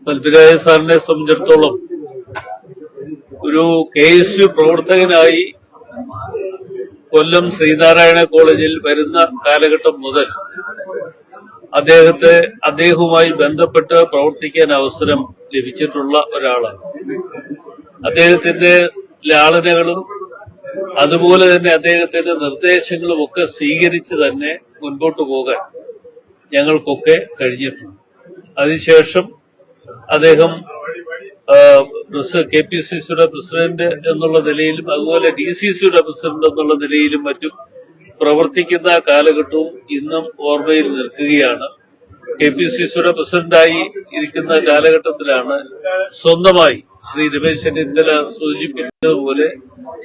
പൽപിരായ സാറിനെ സംബന്ധിച്ചിടത്തോളം ഒരു KSU പ്രവർത്തകനായി കൊല്ലം ശ്രീനാരായണ കോളേജിൽ വരുന്ന കാലഘട്ടം മുതൽ അദ്ദേഹവുമായി ബന്ധപ്പെട്ട് പ്രവർത്തിക്കാൻ അവസരം ലഭിച്ചിട്ടുള്ള ഒരാളാണ്. അദ്ദേഹത്തിന്റെ ലാളനകളും അതുപോലെ തന്നെ അദ്ദേഹത്തിന്റെ നിർദ്ദേശങ്ങളും ഒക്കെ സ്വീകരിച്ച് തന്നെ മുൻപോട്ട് പോകാൻ ഞങ്ങൾക്കൊക്കെ കഴിഞ്ഞിട്ടുണ്ട്. അതിനുശേഷം അദ്ദേഹം KPCCയുടെ പ്രസിഡന്റ് എന്നുള്ള നിലയിലും അതുപോലെ DCCയുടെ പ്രസിഡന്റ് എന്നുള്ള നിലയിലും മറ്റും പ്രവർത്തിക്കുന്ന കാലഘട്ടവും ഇന്നും ഓർമ്മയിൽ നിൽക്കുകയാണ്. KPCCയുടെ പ്രസിഡന്റായി ഇരിക്കുന്ന കാലഘട്ടത്തിലാണ് സ്വന്തമായി ശ്രീ രമേശ് ചെന്നിത്തല സൂചിപ്പിച്ചതുപോലെ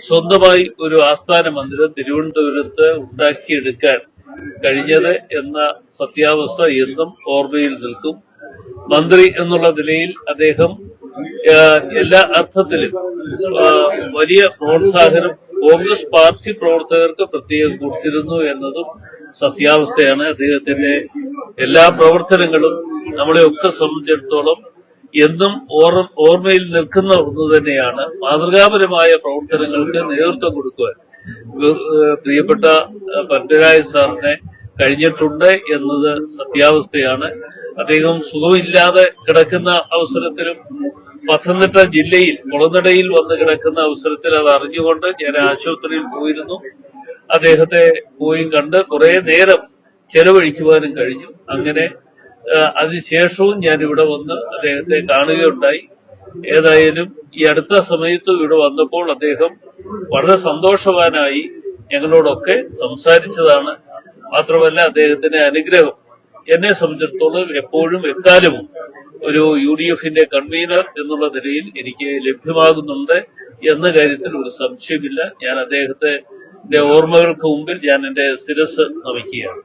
സ്വന്തമായി ഒരു ആസ്ഥാന മന്ദിരം തിരുവനന്തപുരത്ത് ഉണ്ടാക്കിയെടുക്കാൻ കഴിഞ്ഞത് എന്ന സത്യാവസ്ഥ എന്നും ഓർമ്മയിൽ നിൽക്കും. മന്ത്രി എന്നുള്ള നിലയിൽ അദ്ദേഹം എല്ലാ അർത്ഥത്തിലും വലിയ പ്രോത്സാഹനം കോൺഗ്രസ് പാർട്ടി പ്രവർത്തകർക്ക് പ്രത്യേകം കൊടുത്തിരുന്നു എന്നതും സത്യാവസ്ഥയാണ്. അദ്ദേഹത്തിന്റെ എല്ലാ പ്രവർത്തനങ്ങളും നമ്മളെയൊക്കെ സംബന്ധിച്ചിടത്തോളം എന്നും ഓർമ്മയിൽ നിൽക്കുന്ന ഒന്ന് തന്നെയാണ്. മാതൃകാപരമായ പ്രവർത്തനങ്ങൾക്ക് നേതൃത്വം കൊടുക്കുവാൻ പ്രിയപ്പെട്ട പൽപിരായ സാറിനെ കഴിഞ്ഞിട്ടുണ്ട് എന്നത് സത്യാവസ്ഥയാണ്. അദ്ദേഹം സുഖമില്ലാതെ കിടക്കുന്ന അവസരത്തിലും പത്തനംതിട്ട ജില്ലയിൽ കുളനടയിൽ വന്ന് കിടക്കുന്ന അവസരത്തിൽ അത് അറിഞ്ഞുകൊണ്ട് ഞാൻ ആശുപത്രിയിൽ പോയിരുന്നു. അദ്ദേഹത്തെ പോയി കണ്ട് കുറെ നേരം ചെലവഴിക്കുവാനും കഴിഞ്ഞു. അങ്ങനെ അതിനുശേഷവും ഞാൻ ഇവിടെ വന്ന് അദ്ദേഹത്തെ കാണുകയുണ്ടായി. ഏതായാലും ഈ അടുത്ത സമയത്ത് ഇവിടെ വന്നപ്പോൾ അദ്ദേഹം വളരെ സന്തോഷവാനായി ഞങ്ങളോടൊക്കെ സംസാരിച്ചതാണ്. മാത്രമല്ല അദ്ദേഹത്തിന്റെ അനുഗ്രഹം എന്നെ സംബന്ധിച്ചിടത്തോളം എപ്പോഴും എക്കാലവും ഒരു UDFന്റെ കൺവീനർ എന്നുള്ള നിലയിൽ എനിക്ക് ലഭ്യമാകുന്നുണ്ട് എന്ന കാര്യത്തിൽ ഒരു സംശയമില്ല. ഞാൻ അദ്ദേഹത്തിന്റെ ഓർമ്മകൾക്ക് മുമ്പിൽ ഞാൻ എന്റെ ശിരസ് നമിക്കുകയാണ്.